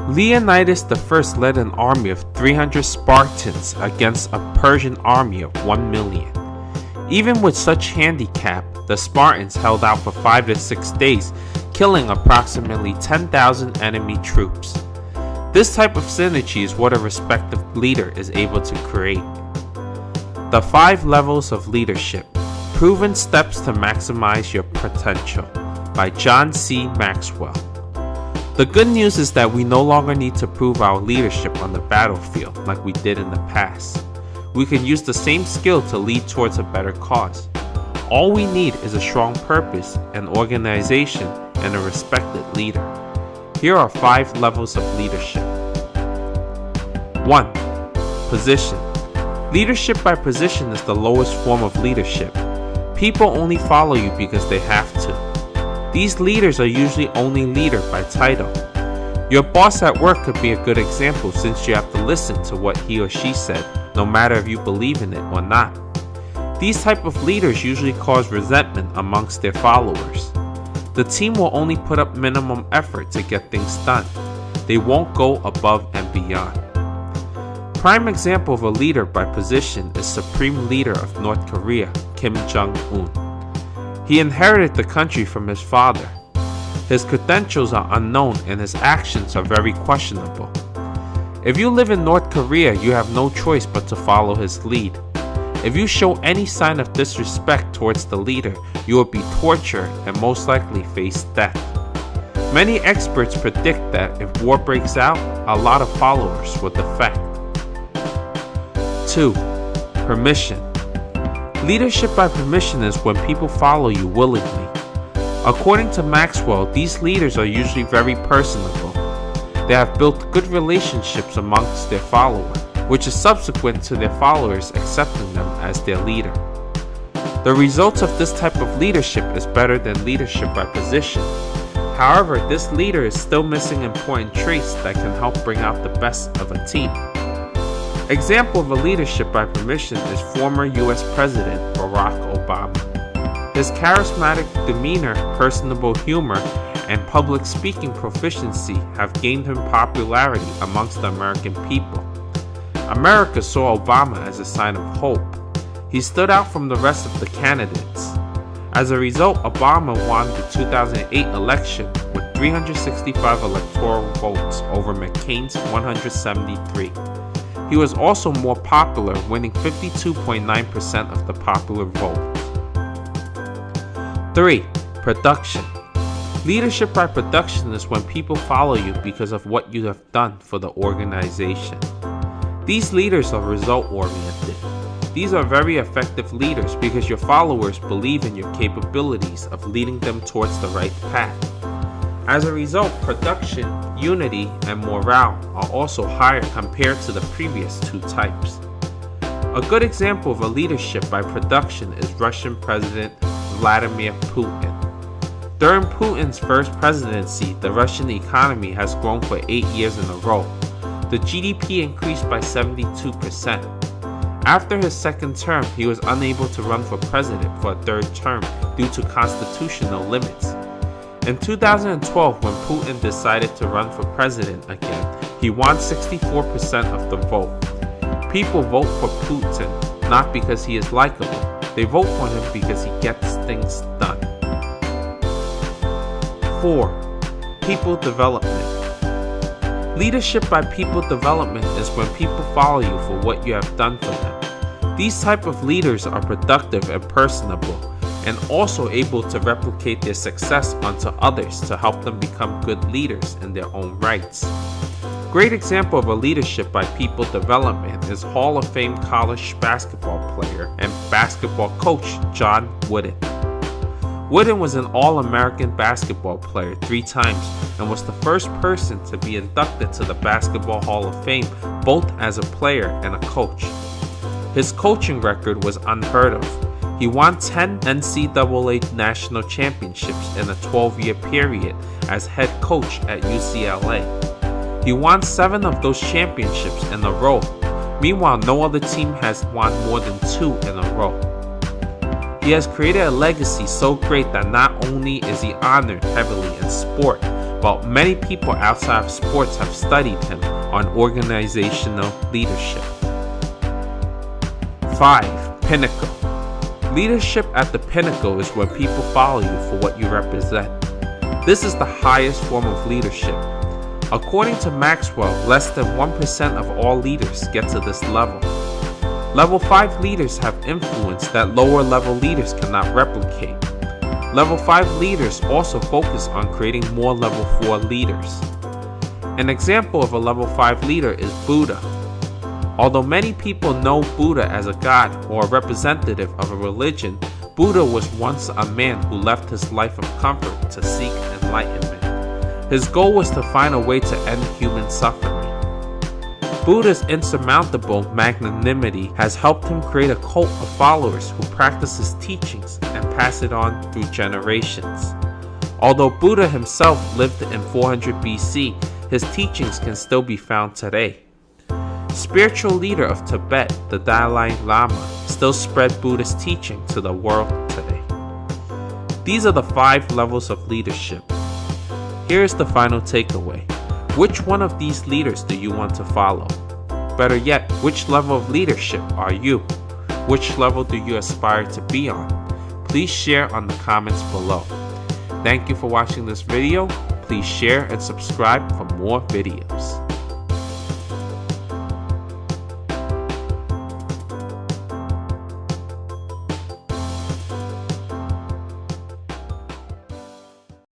Leonidas I led an army of 300 Spartans against a Persian army of 1 million. Even with such handicap, the Spartans held out for 5 to 6 days, killing approximately 10,000 enemy troops. This type of synergy is what a respective leader is able to create. The 5 levels of leadership: Proven Steps to Maximize Your Potential by John C. Maxwell. The good news is that we no longer need to prove our leadership on the battlefield like we did in the past. We can use the same skill to lead towards a better cause. All we need is a strong purpose, an organization, and a respected leader. Here are 5 levels of leadership. 1. Position. Leadership by position is the lowest form of leadership. People only follow you because they have to. These leaders are usually only leader by title. Your boss at work could be a good example since you have to listen to what he or she said, no matter if you believe in it or not. These type of leaders usually cause resentment amongst their followers. The team will only put up minimum effort to get things done. They won't go above and beyond. Prime example of a leader by position is Supreme Leader of North Korea, Kim Jong-un. He inherited the country from his father. His credentials are unknown and his actions are very questionable. If you live in North Korea, you have no choice but to follow his lead. If you show any sign of disrespect towards the leader, you will be tortured and most likely face death. Many experts predict that if war breaks out, a lot of followers will defect. 2. Permission. Leadership by permission is when people follow you willingly. According to Maxwell, these leaders are usually very personable. They have built good relationships amongst their followers, which is subsequent to their followers accepting them as their leader. The results of this type of leadership is better than leadership by position. However, this leader is still missing important traits that can help bring out the best of a team. Example of a leadership by permission is former US President Barack Obama. His charismatic demeanor, personable humor, and public speaking proficiency have gained him popularity amongst the American people. America saw Obama as a sign of hope. He stood out from the rest of the candidates. As a result, Obama won the 2008 election with 365 electoral votes over McCain's 173. He was also more popular, winning 52.9% of the popular vote. 3. Production. Leadership by production is when people follow you because of what you have done for the organization. These leaders are result-oriented. These are very effective leaders because your followers believe in your capabilities of leading them towards the right path. As a result, production, unity, and morale are also higher compared to the previous 2 types. A good example of a leadership by production is Russian President Vladimir Putin. During Putin's first presidency, the Russian economy has grown for 8 years in a row. The GDP increased by 72%. After his second term, he was unable to run for president for a 3rd term due to constitutional limits. In 2012, when Putin decided to run for president again, he won 64% of the vote. People vote for Putin not because he is likable, they vote for him because he gets things done. 4. People development. Leadership by people development is when people follow you for what you have done for them. These type of leaders are productive and personable, and also able to replicate their success onto others to help them become good leaders in their own rights. Great example of a leadership by people development is Hall of Fame college basketball player and basketball coach John Wooden. Wooden was an All-American basketball player 3 times and was the first person to be inducted to the Basketball Hall of Fame both as a player and a coach. His coaching record was unheard of. He won 10 NCAA national championships in a 12-year period as head coach at UCLA. He won 7 of those championships in a row. Meanwhile, no other team has won more than 2 in a row. He has created a legacy so great that not only is he honored heavily in sport, but many people outside of sports have studied him on organizational leadership. 5. Pinnacle. Leadership at the pinnacle is when people follow you for what you represent. This is the highest form of leadership. According to Maxwell, less than 1% of all leaders get to this level. Level 5 leaders have influence that lower level leaders cannot replicate. Level 5 leaders also focus on creating more level 4 leaders. An example of a level 5 leader is Buddha. Although many people know Buddha as a god or a representative of a religion, Buddha was once a man who left his life of comfort to seek enlightenment. His goal was to find a way to end human suffering. Buddha's insurmountable magnanimity has helped him create a cult of followers who practice his teachings and pass it on through generations. Although Buddha himself lived in 400 BC, his teachings can still be found today. Spiritual leader of Tibet, the Dalai Lama, still spread Buddhist teaching to the world today. These are the 5 levels of leadership. Here is the final takeaway. Which one of these leaders do you want to follow? Better yet, which level of leadership are you? Which level do you aspire to be on? Please share on the comments below. Thank you for watching this video. Please share and subscribe for more videos.